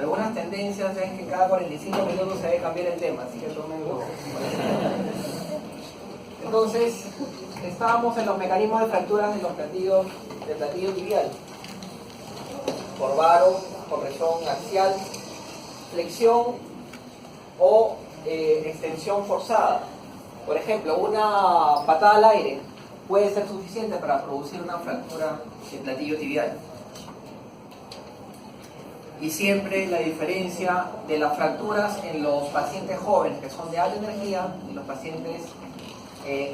Algunas tendencias es que cada 45 minutos se debe cambiar el tema, así que tomenlo. Entonces, estábamos en los mecanismos de fracturas de los platillos tibial. Por varo, corrección axial, flexión o extensión forzada. Por ejemplo, una patada al aire puede ser suficiente para producir una fractura del platillo tibial. Y siempre la diferencia de las fracturas en los pacientes jóvenes que son de alta energía y los pacientes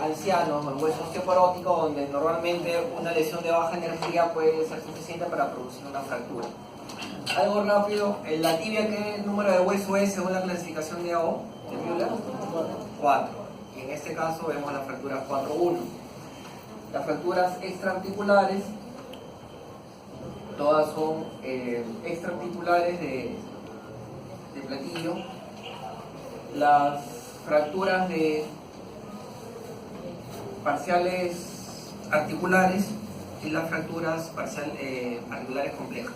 ancianos o en hueso osteoporótico, donde normalmente una lesión de baja energía puede ser suficiente para producir una fractura. Algo rápido, en la tibia, ¿qué número de hueso es según la clasificación de AO? ¿De Müller? 4. Y en este caso vemos la fractura 4-1. Las fracturas extraarticulares, todas son extraarticulares de platillo. Las fracturas de parciales articulares y las fracturas articulares complejas.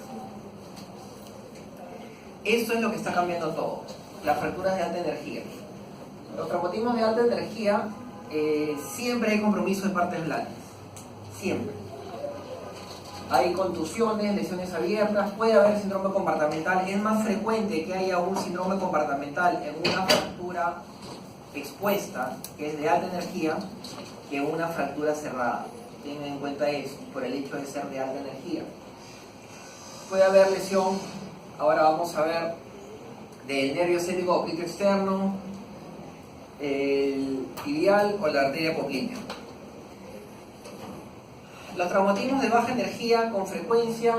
Esto es lo que está cambiando todo, las fracturas de alta energía. Los traumatismos de alta energía, siempre hay compromiso de partes blandas, siempre. Hay contusiones, lesiones abiertas, puede haber síndrome compartimental. Es más frecuente que haya un síndrome compartimental en una fractura expuesta, que es de alta energía, que una fractura cerrada. Tengan en cuenta eso, por el hecho de ser de alta energía. Puede haber lesión, ahora vamos a ver, del nervio ciático oblicuo externo, el tibial o la arteria poplínea. Los traumatismos de baja energía, con frecuencia,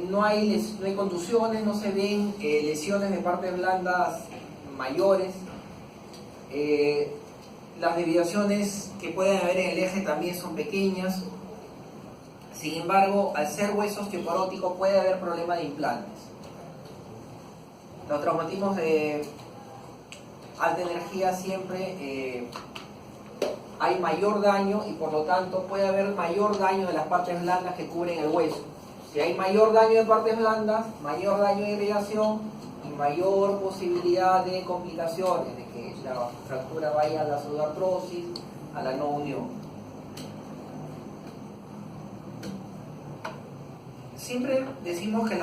no hay contusiones, no se ven lesiones de partes blandas mayores. Las desviaciones que pueden haber en el eje también son pequeñas. Sin embargo, al ser hueso osteoporótico puede haber problema de implantes. Los traumatismos de alta energía siempre hay mayor daño y por lo tanto puede haber mayor daño de las partes blandas que cubren el hueso. Si hay mayor daño de partes blandas, mayor daño de irrigación y mayor posibilidad de complicaciones, de que la fractura vaya a la pseudoartrosis, a la no unión. Siempre decimos que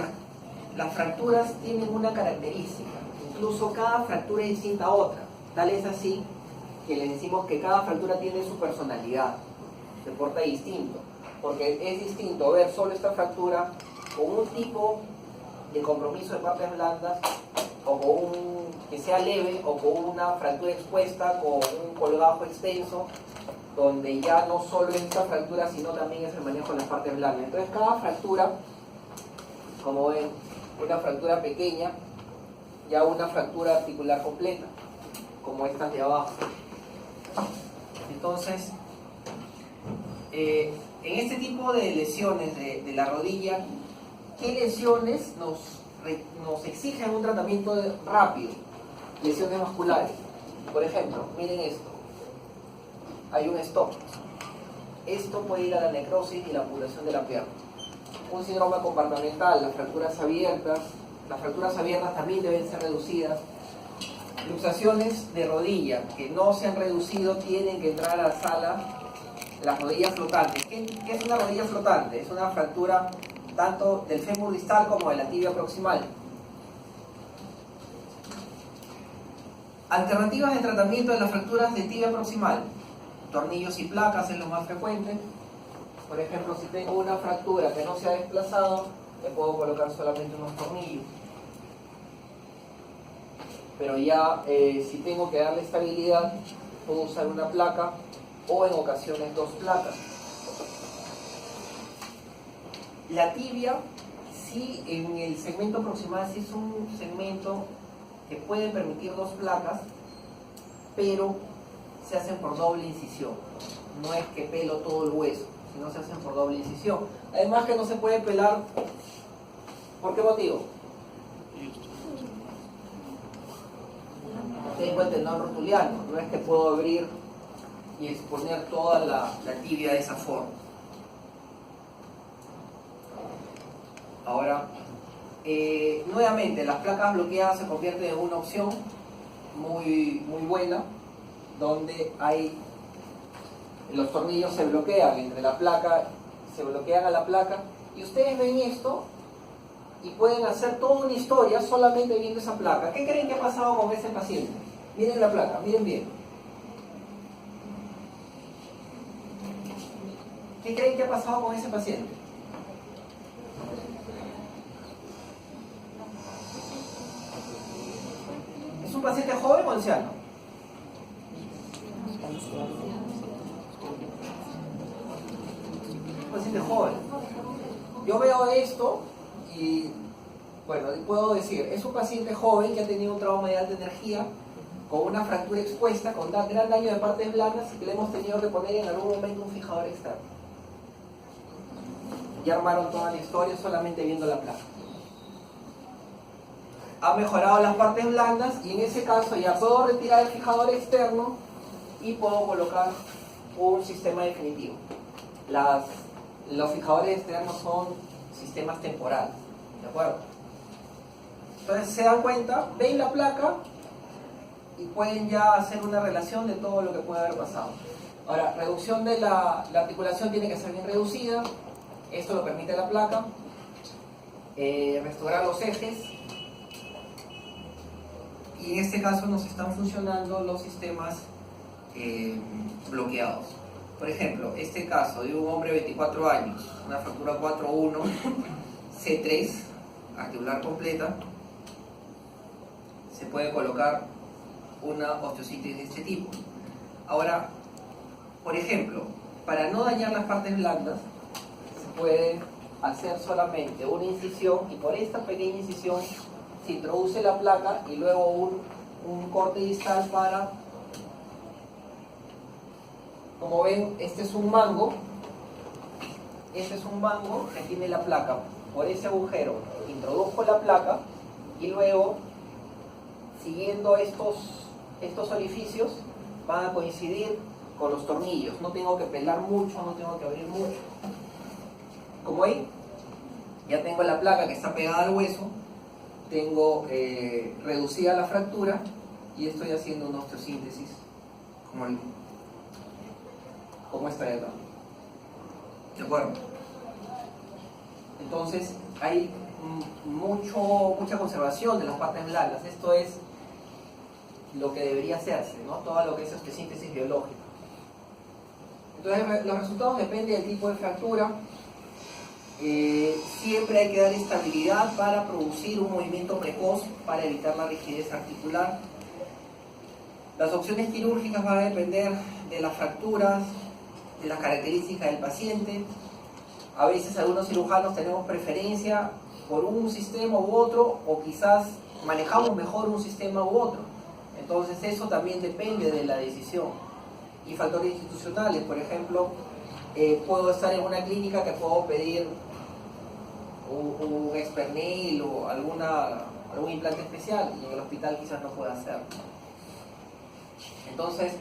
las fracturas tienen una característica, incluso cada fractura es distinta a otra. Tal es así que les decimos que cada fractura tiene su personalidad, se porta distinto, porque es distinto ver solo esta fractura con un tipo de compromiso de partes blandas, o con que sea leve, o con una fractura expuesta, con un colgajo extenso, donde ya no solo es esta fractura, sino también es el manejo de las partes blandas. Entonces cada fractura, como ven, una fractura pequeña, ya una fractura articular completa, como estas de abajo. Entonces, en este tipo de lesiones de la rodilla, ¿qué lesiones nos exigen un tratamiento rápido? Lesiones musculares. Por ejemplo, miren esto. Hay un stop. Esto puede ir a la necrosis y la amputación de la pierna. Un síndrome compartimental, las fracturas abiertas también deben ser reducidas. Luxaciones de rodilla que no se han reducido tienen que entrar a la sala. Las rodillas flotantes. ¿Qué es una rodilla flotante? Es una fractura tanto del fémur distal como de la tibia proximal. Alternativas de tratamiento de las fracturas de tibia proximal. Tornillos y placas es lo más frecuente. Por ejemplo, si tengo una fractura que no se ha desplazado, le puedo colocar solamente unos tornillos. Pero ya si tengo que darle estabilidad, puedo usar una placa o en ocasiones 2 placas. La tibia, sí, en el segmento proximal, sí es un segmento que puede permitir 2 placas, pero se hacen por doble incisión. No es que pelo todo el hueso, sino se hacen por doble incisión. Además que no se puede pelar, ¿por qué motivo? Tengo el tendón rotuliano, no es que puedo abrir y exponer toda la tibia de esa forma. Ahora, Nuevamente, las placas bloqueadas se convierten en una opción muy buena, donde los tornillos se bloquean entre la placa, se bloquean a la placa, y ustedes ven esto y pueden hacer toda una historia solamente viendo esa placa. ¿Qué creen que ha pasado con ese paciente? Miren la placa, miren bien. ¿Qué creen que ha pasado con ese paciente? ¿Es un paciente joven o anciano? Un paciente joven. Yo veo esto y, bueno, puedo decir, es un paciente joven que ha tenido un trauma de alta energía, con una fractura expuesta, con gran daño de partes blandas y que le hemos tenido que poner en algún momento un fijador externo. Ya armaron toda la historia solamente viendo la placa. Ha mejorado las partes blandas y en ese caso ya puedo retirar el fijador externo y puedo colocar un sistema definitivo. Los fijadores externos son sistemas temporales, ¿de acuerdo? Entonces se dan cuenta, ven la placa y pueden ya hacer una relación de todo lo que puede haber pasado. Ahora, reducción de la articulación tiene que ser bien reducida, esto lo permite la placa. Restaurar los ejes, y en este caso nos están funcionando los sistemas bloqueados. Por ejemplo, este caso de un hombre de 24 años, una fractura 4-1, C3, articular completa, se puede colocar una osteocintis de este tipo. Ahora, por ejemplo, para no dañar las partes blandas, se puede hacer solamente una incisión, y por esta pequeña incisión se introduce la placa y luego un corte distal para, como ven, este es un mango que tiene la placa. Por ese agujero introduzco la placa y luego, siguiendo estos orificios, van a coincidir con los tornillos. No tengo que pelar mucho, no tengo que abrir mucho. Como ven, ya tengo la placa que está pegada al hueso, tengo reducida la fractura y estoy haciendo una osteosíntesis como esta de acá. ¿De acuerdo? Entonces hay mucha conservación de las partes blandas. Esto es lo que debería hacerse, ¿no? Todo lo que es osteosíntesis biológica. Entonces los resultados dependen del tipo de fractura. Siempre hay que dar estabilidad para producir un movimiento precoz para evitar la rigidez articular. Las opciones quirúrgicas van a depender de las fracturas, de las características del paciente. A veces algunos cirujanos tenemos preferencia por un sistema u otro, o quizás manejamos mejor un sistema u otro. Entonces eso también depende de la decisión. Y factores institucionales, por ejemplo, puedo estar en una clínica que puedo pedir un expernil o algún implante especial, y en el hospital quizás no pueda hacerlo. Entonces,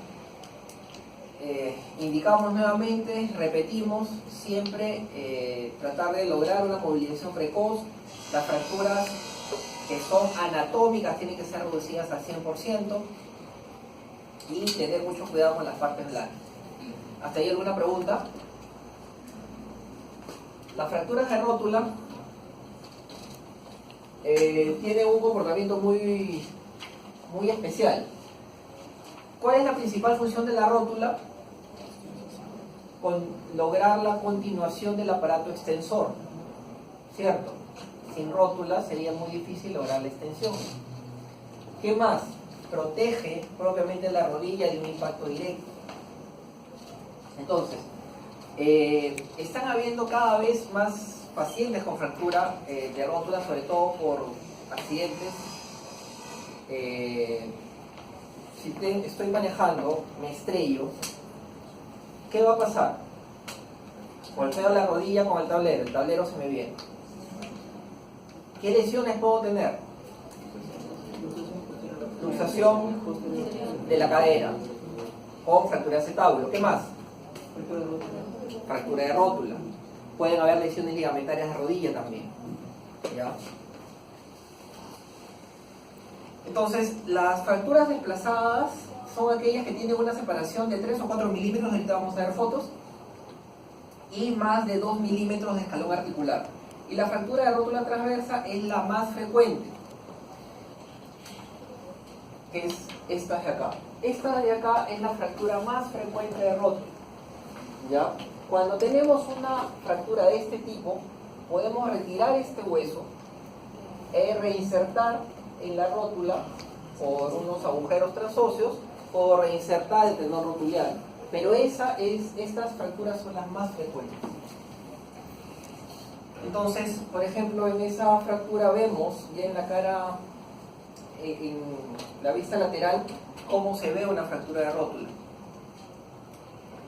indicamos nuevamente, repetimos siempre, tratar de lograr una movilización precoz. Las fracturas que son anatómicas tienen que ser reducidas al 100% y tener mucho cuidado con las partes blandas. ¿Hasta ahí alguna pregunta? Las fracturas de rótula tienen un comportamiento muy especial. ¿Cuál es la principal función de la rótula? Lograr la continuación del aparato extensor, ¿cierto? Sin rótula sería muy difícil lograr la extensión. ¿Qué más? Protege propiamente la rodilla de un impacto directo. Entonces, están habiendo cada vez más pacientes con fractura de rótula, sobre todo por accidentes. Si estoy manejando, me estrello, ¿qué va a pasar? Golpeo la rodilla con el tablero se me viene. ¿Qué lesiones puedo tener? Luxación de la cadera con fractura de acetábulo. ¿Qué más? Fractura de rótula. Pueden haber lesiones ligamentarias de rodilla también, ¿ya? Entonces, las fracturas desplazadas son aquellas que tienen una separación de 3 o 4 milímetros, ahorita vamos a ver fotos, y más de 2 milímetros de escalón articular. Y la fractura de rótula transversa es la más frecuente, que es esta de acá. Esta de acá es la fractura más frecuente de rótula, ¿ya? Cuando tenemos una fractura de este tipo, podemos retirar este hueso e reinsertar en la rótula por unos agujeros transóseos o reinsertar el tendón rotuliar. Pero estas fracturas son las más frecuentes. Entonces, por ejemplo, en esa fractura vemos ya en la cara, en la vista lateral, cómo se ve una fractura de rótula.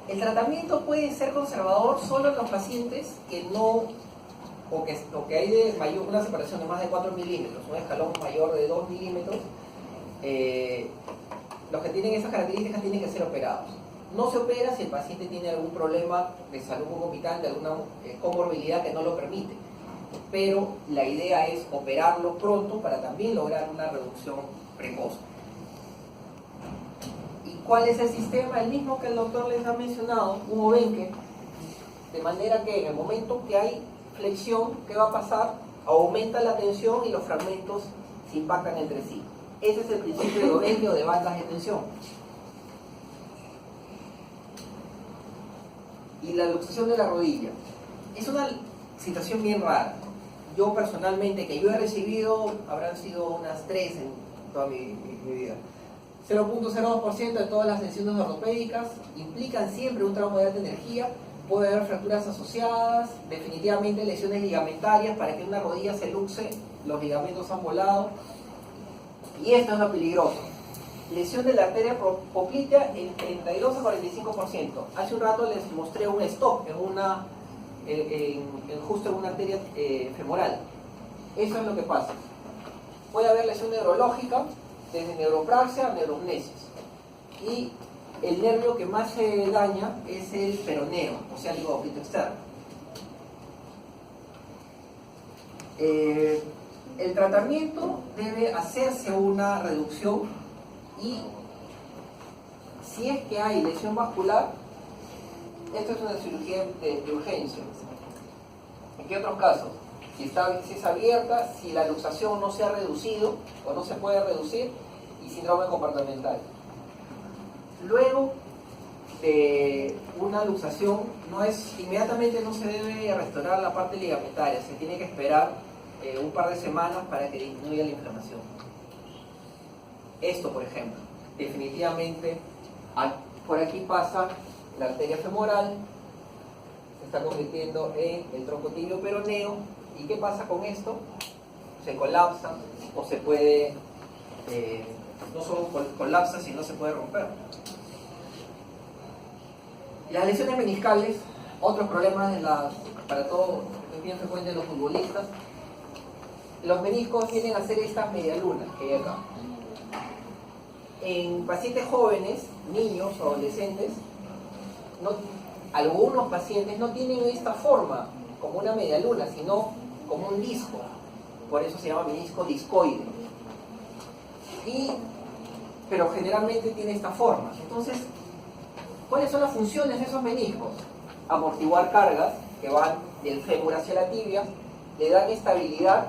El tratamiento puede ser conservador solo en los pacientes que no, o que hay de mayor, una separación de más de 4 milímetros, un escalón mayor de 2 milímetros. Los que tienen esas características tienen que ser operados. No se opera si el paciente tiene algún problema de salud concomitante, alguna comorbilidad que no lo permite. Pero la idea es operarlo pronto para también lograr una reducción precoz. ¿Y cuál es el sistema? El mismo que el doctor les ha mencionado, Hugo Benke, de manera que en el momento que hay flexión, ¿qué va a pasar? Aumenta la tensión y los fragmentos se impactan entre sí. Ese es el principio de Benke o de bandas de tensión. Y la luxación de la rodilla. Es una situación bien rara. Yo personalmente, que yo he recibido, habrán sido unas 3 en toda mi vida. 0.02% de todas las lesiones ortopédicas implican siempre un trauma de alta energía. Puede haber fracturas asociadas, definitivamente lesiones ligamentarias. Para que una rodilla se luxe, los ligamentos han volado. Y esto es lo peligroso. Lesión de la arteria poplitea en 32 a 45%. Hace un rato les mostré un stop justo en una arteria femoral. Eso es lo que pasa. Puede haber lesión neurológica, desde neuropraxia a neurognesis. Y el nervio que más se daña es el peroneo, o sea, el ligópito externo. El tratamiento debe hacerse una reducción y si es que hay lesión vascular, esto es una cirugía de urgencia. ¿En qué otros casos? Si es abierta, si la luxación no se ha reducido o no se puede reducir, y síndrome comportamental. Luego de una luxación, inmediatamente no se debe restaurar la parte ligamentaria, se tiene que esperar un par de semanas para que disminuya la inflamación. Esto, por ejemplo, definitivamente por aquí pasa la arteria femoral, se está convirtiendo en el tronco tibio peroneo. ¿Y qué pasa con esto? Se colapsa o se puede, no solo colapsa, sino se puede romper. Las lesiones meniscales, otros problemas para todos, es bien frecuente en los futbolistas. Los meniscos vienen a ser estas medialunas que hay acá. En pacientes jóvenes, niños o adolescentes, algunos pacientes no tienen esta forma como una medialuna, sino como un disco. Por eso se llama menisco discoide. Pero generalmente tiene esta forma. Entonces, ¿cuáles son las funciones de esos meniscos? Amortiguar cargas que van del fémur hacia la tibia, le dan estabilidad.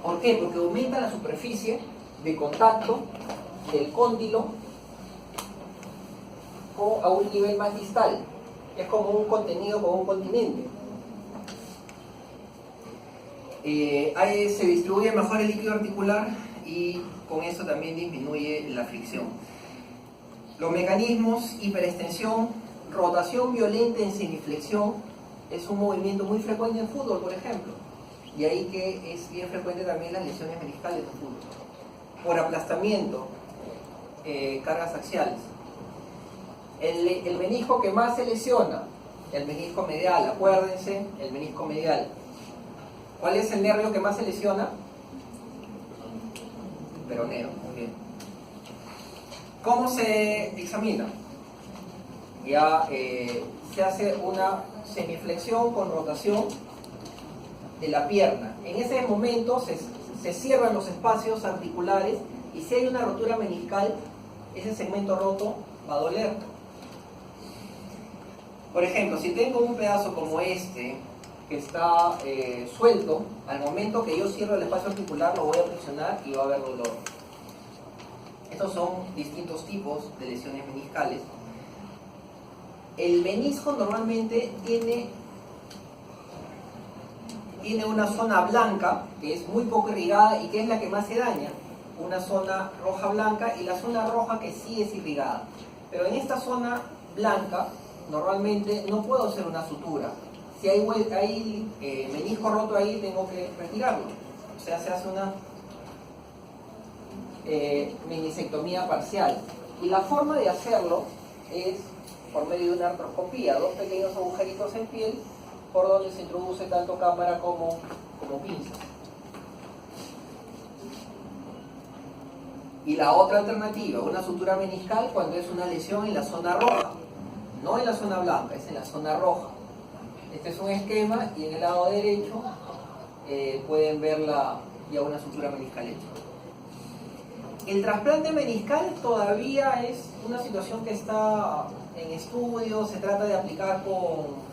¿Por qué? Porque aumenta la superficie de contacto del cóndilo a un nivel más distal. Es como un contenido, como un continente. Se distribuye mejor el líquido articular y con eso también disminuye la fricción. Los mecanismos: hiperextensión, rotación violenta en semiflexión, es un movimiento muy frecuente en fútbol, por ejemplo, y ahí que es bien frecuente también las lesiones meniscales en fútbol. Por aplastamiento, cargas axiales. El menisco que más se lesiona, el menisco medial, acuérdense, el menisco medial. ¿Cuál es el nervio que más se lesiona? Peroneo, muy bien. ¿Cómo se examina? Ya se hace una semiflexión con rotación de la pierna. En ese momento se se cierran los espacios articulares y si hay una rotura meniscal, ese segmento roto va a doler. Por ejemplo, si tengo un pedazo como este que está suelto, al momento que yo cierro el espacio articular lo voy a presionar y va a haber dolor. Estos son distintos tipos de lesiones meniscales. El menisco normalmente tiene una zona blanca que es muy poco irrigada y que es la que más se daña, una zona roja blanca y la zona roja que sí es irrigada. Pero en esta zona blanca normalmente no puedo hacer una sutura. Si hay menisco roto ahí, tengo que retirarlo. O sea, se hace una meniscectomía parcial. Y la forma de hacerlo es por medio de una artroscopía, dos pequeños agujeritos en piel por donde se introduce tanto cámara como pinzas. Y la otra alternativa, una sutura meniscal cuando es una lesión en la zona roja, no en la zona blanca, es en la zona roja. Este es un esquema y en el lado derecho pueden ver ya una sutura meniscal hecha. El trasplante meniscal todavía es una situación que está en estudio, se trata de aplicar con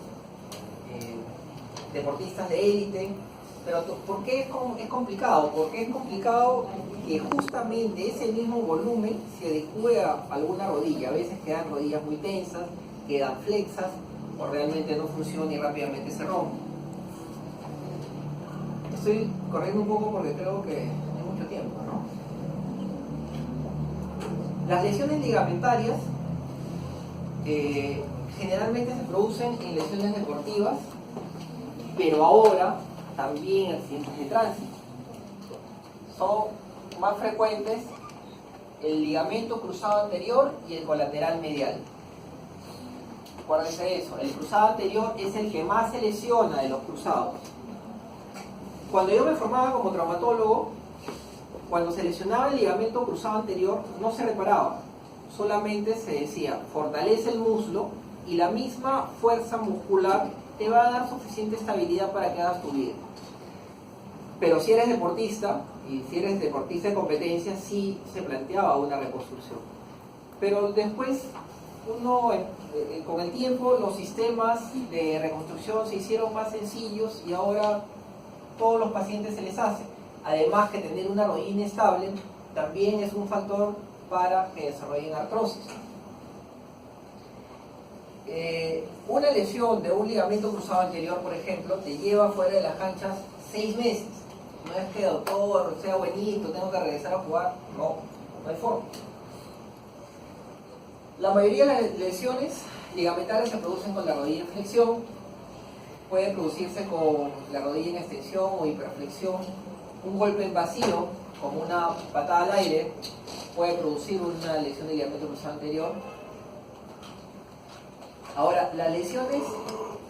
deportistas de élite, pero ¿por qué es complicado? Porque es complicado que justamente ese mismo volumen se adecue a alguna rodilla. A veces quedan rodillas muy tensas, quedan flexas, o realmente no funciona y rápidamente se rompe. Estoy corriendo un poco porque creo que hay mucho tiempo, ¿no? Las lesiones ligamentarias generalmente se producen en lesiones deportivas, pero ahora también accidentes de tránsito. Son más frecuentes el ligamento cruzado anterior y el colateral medial. Acuérdense eso, el cruzado anterior es el que más se lesiona de los cruzados. Cuando yo me formaba como traumatólogo, cuando se lesionaba el ligamento cruzado anterior no se reparaba, solamente se decía fortalece el muslo y la misma fuerza muscular te va a dar suficiente estabilidad para que hagas tu vida. Pero si eres deportista, y si eres deportista de competencia, sí se planteaba una reconstrucción. Pero después, con el tiempo, los sistemas de reconstrucción se hicieron más sencillos y ahora todos los pacientes se les hace. Además que tener una rodilla inestable también es un factor para que desarrollen artrosis. Una lesión de un ligamento cruzado anterior, por ejemplo, te lleva fuera de las canchas 6 meses. No es que doctor, sea buenito, tengo que regresar a jugar. No hay forma. La mayoría de las lesiones ligamentarias se producen con la rodilla en flexión. Puede producirse con la rodilla en extensión o hiperflexión. Un golpe en vacío, como una patada al aire, puede producir una lesión de ligamento cruzado anterior. Ahora, las lesiones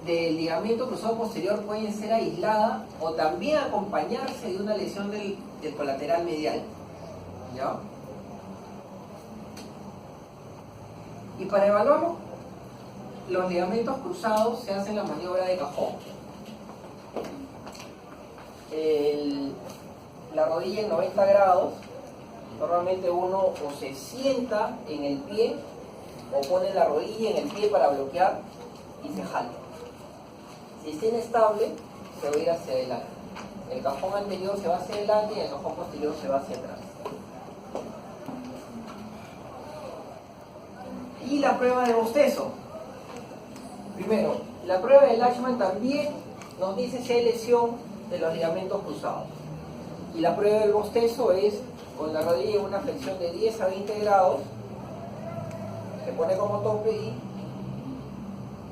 del ligamento cruzado posterior pueden ser aisladas o también acompañarse de una lesión del colateral medial. ¿Ya? Y para evaluar los ligamentos cruzados se hace la maniobra de cajón. La rodilla en 90 grados, normalmente uno o se sienta en el pie o pone la rodilla en el pie para bloquear y se jala. Si está inestable, se va a ir hacia adelante. El cajón anterior se va hacia adelante y el cajón posterior se va hacia atrás. Y la prueba de bostezo. Primero, la prueba de Lachman también nos dice si hay lesión de los ligamentos cruzados. Y la prueba del bostezo es con la rodilla en una flexión de 10 a 20 grados, se pone como tope y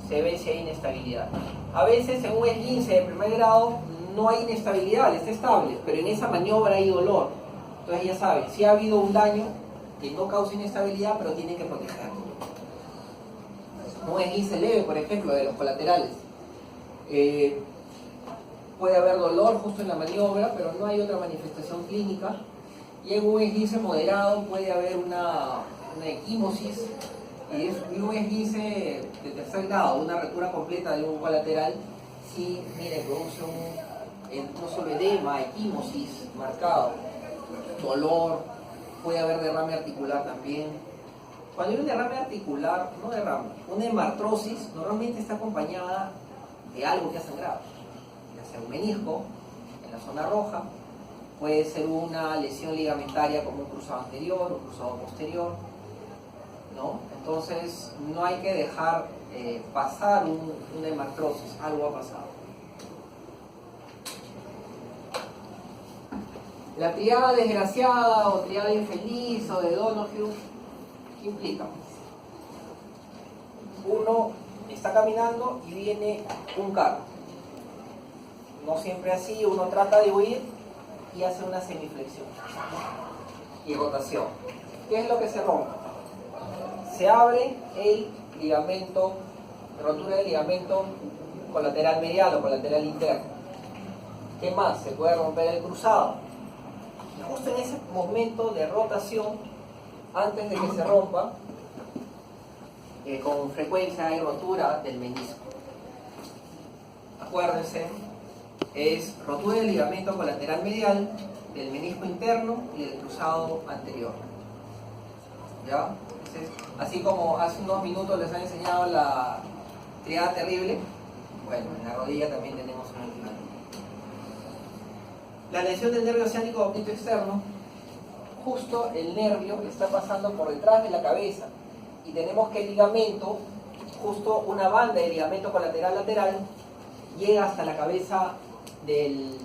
se ve si hay inestabilidad. A veces en un esguince de primer grado no hay inestabilidad, está estable, pero en esa maniobra hay dolor. Entonces ya saben, si ha habido un daño que no causa inestabilidad, pero tienen que protegerlo. Un esguince leve, por ejemplo, de los colaterales. Puede haber dolor justo en la maniobra, pero no hay otra manifestación clínica. Y en un esguince moderado puede haber una equimosis. Y un esguince de tercer grado, una rotura completa de un colateral, sí, mire, produce un incluso edema, equimosis marcado, dolor, puede haber derrame articular también. Cuando hay un derrame articular, no derrame, una hemartrosis normalmente está acompañada de algo que ha sangrado, ya sea un menisco en la zona roja, puede ser una lesión ligamentaria como un cruzado anterior o cruzado posterior, ¿no? Entonces no hay que dejar pasar una hemartrosis, algo ha pasado. La triada desgraciada o triada infeliz o de Donoghue, ¿qué implica? Uno está caminando y viene un carro. No siempre así, uno trata de huir y hace una semiflexión y rotación. ¿Qué es lo que se rompe? Se abre el ligamento, rotura del ligamento colateral medial o colateral interno. ¿Qué más? Se puede romper el cruzado. Y justo en ese momento de rotación, antes de que se rompa, con frecuencia hay rotura del menisco. Acuérdense, es rotura del ligamento colateral medial, del menisco interno y del cruzado anterior. ¿Ya? Entonces, así como hace unos minutos les han enseñado la triada terrible, bueno, en la rodilla también tenemos una triada. La lesión del nervio ciático óptico externo, justo el nervio está pasando por detrás de la cabeza y tenemos que el ligamento, justo una banda de ligamento colateral lateral, llega hasta la cabeza del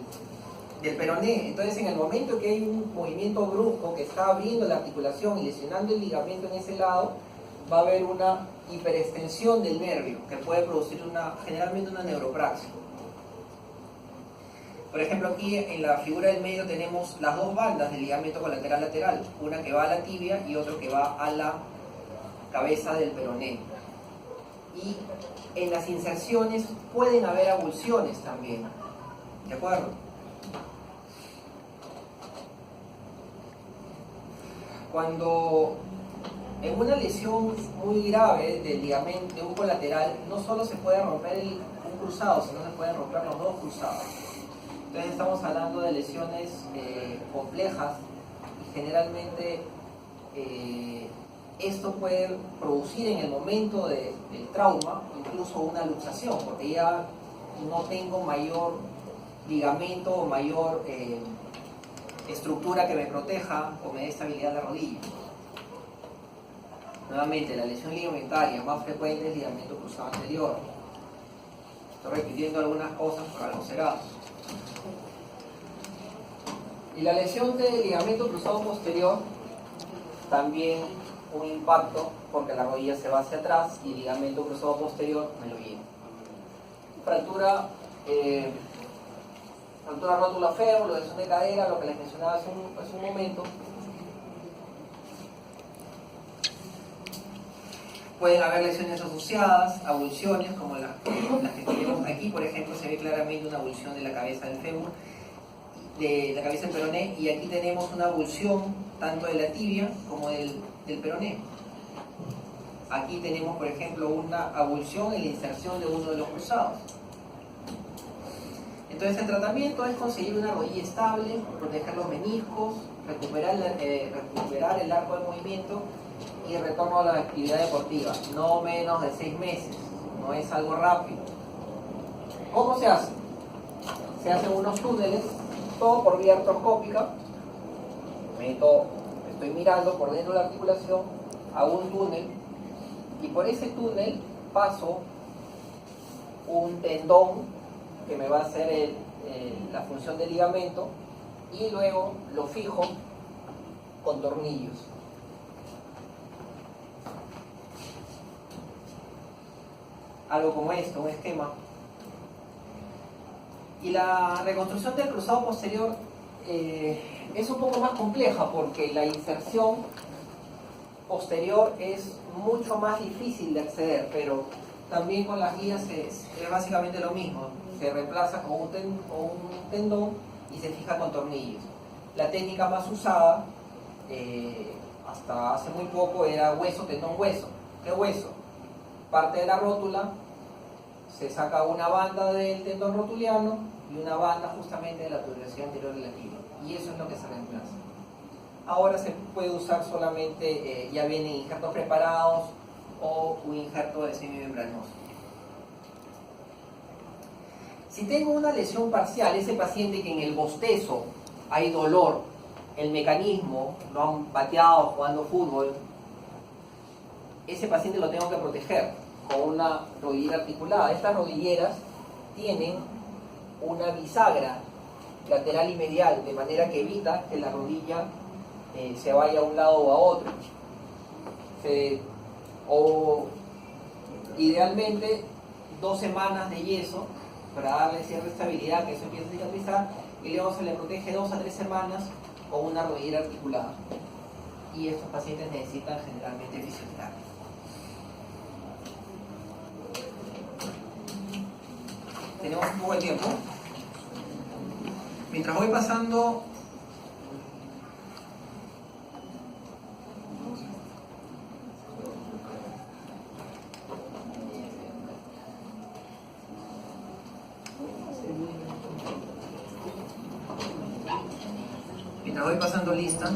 peroné. Entonces, en el momento que hay un movimiento brusco que está abriendo la articulación y lesionando el ligamento en ese lado, va a haber una hiperextensión del nervio que puede producir generalmente una neuropraxia. Por ejemplo, aquí en la figura del medio tenemos las dos bandas del ligamento colateral lateral, una que va a la tibia y otra que va a la cabeza del peroné. Y en las inserciones pueden haber avulsiones también, ¿de acuerdo? Cuando en una lesión muy grave del ligamento de un colateral, no solo se puede romper un cruzado, sino se pueden romper los dos cruzados. Entonces estamos hablando de lesiones complejas y generalmente esto puede producir en el momento del trauma incluso una luxación, porque ya no tengo mayor ligamento o mayor estructura que me proteja o me dé estabilidad de la rodilla. Nuevamente, la lesión ligamentaria más frecuente es ligamento cruzado anterior. Estoy repitiendo algunas cosas, por algo será. Y la lesión del ligamento cruzado posterior, también un impacto, porque la rodilla se va hacia atrás y el ligamento cruzado posterior me lo lleva. Fractura rótula fémur, lesión de cadera, lo que les mencionaba hace un momento. Pueden haber lesiones asociadas, avulsiones, como las que tenemos aquí. Por ejemplo, se ve claramente una avulsión de la cabeza del fémur, de la cabeza del peroné, y aquí tenemos una avulsión tanto de la tibia como del peroné. Aquí tenemos, por ejemplo, una avulsión en la inserción de uno de los cruzados. Entonces, el tratamiento es conseguir una rodilla estable, proteger los meniscos, recuperar el arco de movimiento y retorno a la actividad deportiva, no menos de 6 meses, no es algo rápido. ¿Cómo se hace? Se hacen unos túneles, todo por vía artroscópica. Estoy mirando por dentro de la articulación, hago un túnel y por ese túnel paso un tendón que me va a hacer la función del ligamento y luego lo fijo con tornillos. Algo como esto, un esquema. Y la reconstrucción del cruzado posterior es un poco más compleja porque la inserción posterior es mucho más difícil de acceder, pero también con las guías es básicamente lo mismo. Se reemplaza con un tendón y se fija con tornillos. La técnica más usada hasta hace muy poco era hueso, tendón, hueso. ¿Qué hueso? Parte de la rótula, se saca una banda del tendón rotuliano, y una banda justamente de la tuberosidad anterior relativa. Y eso es lo que se reemplaza. Ahora se puede usar solamente, ya vienen injertos preparados o un injerto de semimembranoso. Si tengo una lesión parcial, ese paciente que en el bostezo hay dolor, el mecanismo, lo han bateado jugando fútbol, ese paciente lo tengo que proteger con una rodillera articulada. Estas rodilleras tienen una bisagra lateral y medial, de manera que evita que la rodilla se vaya a un lado o a otro. O idealmente 2 semanas de yeso para darle cierta estabilidad, que eso empiece a cicatrizar, y luego se le protege 2 a 3 semanas con una rodillera articulada. Y estos pacientes necesitan generalmente fisioterapia. Tenemos un poco de tiempo. Mientras voy pasando lista.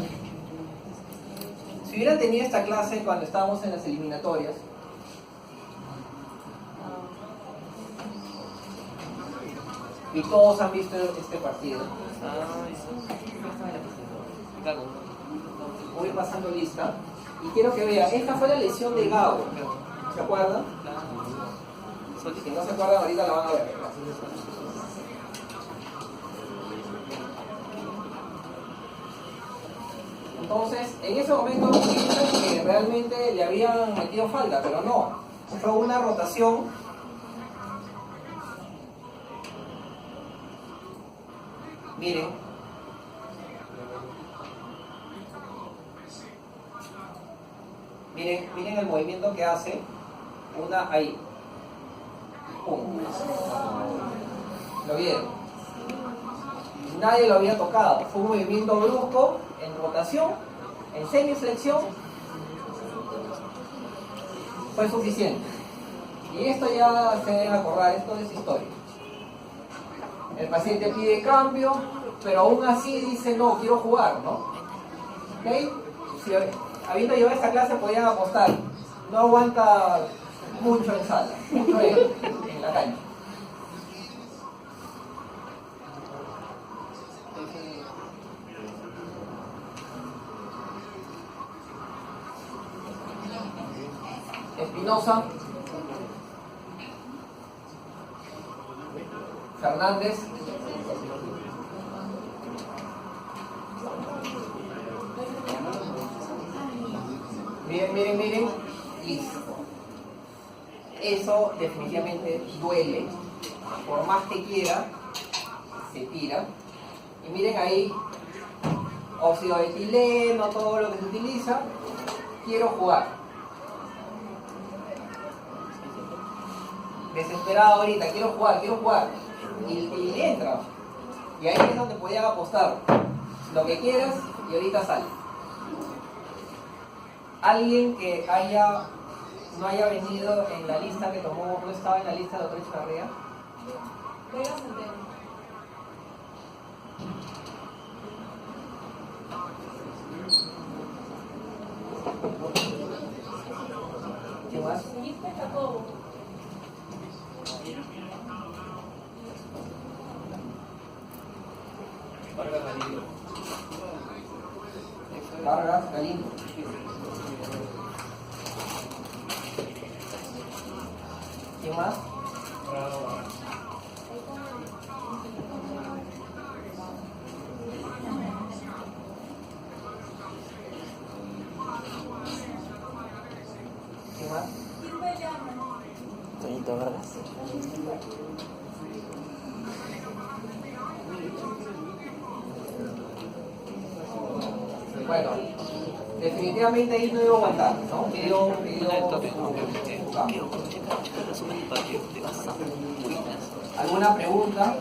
Si hubiera tenido esta clase cuando estábamos en las eliminatorias, y todos han visto este partido, voy pasando lista y quiero que vean, esta fue la lesión de Gago, ¿se acuerdan? Si no se acuerdan ahorita la van a ver. Entonces, en ese momento piensan que realmente le habían metido falta, pero no, fue una rotación. Miren, miren el movimiento que hace, una ahí, pum, ¿lo vieron? Nadie lo había tocado, fue un movimiento brusco, en rotación, en semiflexión, fue suficiente. Y esto ya se debe acordar, esto es historia. El paciente pide cambio, pero aún así dice, no, quiero jugar, ¿no? ¿Ok? Si habiendo llevado esta clase podían apostar, no aguanta mucho en sala, mucho en la calle. Espinosa, Fernández, miren, listo. Eso definitivamente duele, por más que quiera, se tira. Y miren ahí, óxido de etileno, todo lo que se utiliza, quiero jugar. Desesperado ahorita, quiero jugar, y entra, y ahí es donde podían apostar, lo que quieras, y ahorita sale. Alguien que no haya venido en la lista que tomó, no estaba en la lista de doctor Echevarría. ¿Qué más? Vargas Galindo. ¿Quién más? ¿Quién más? Toñito Vargas. Bueno, definitivamente ahí no iba a aguantar, ¿no? ¿Alguna pregunta?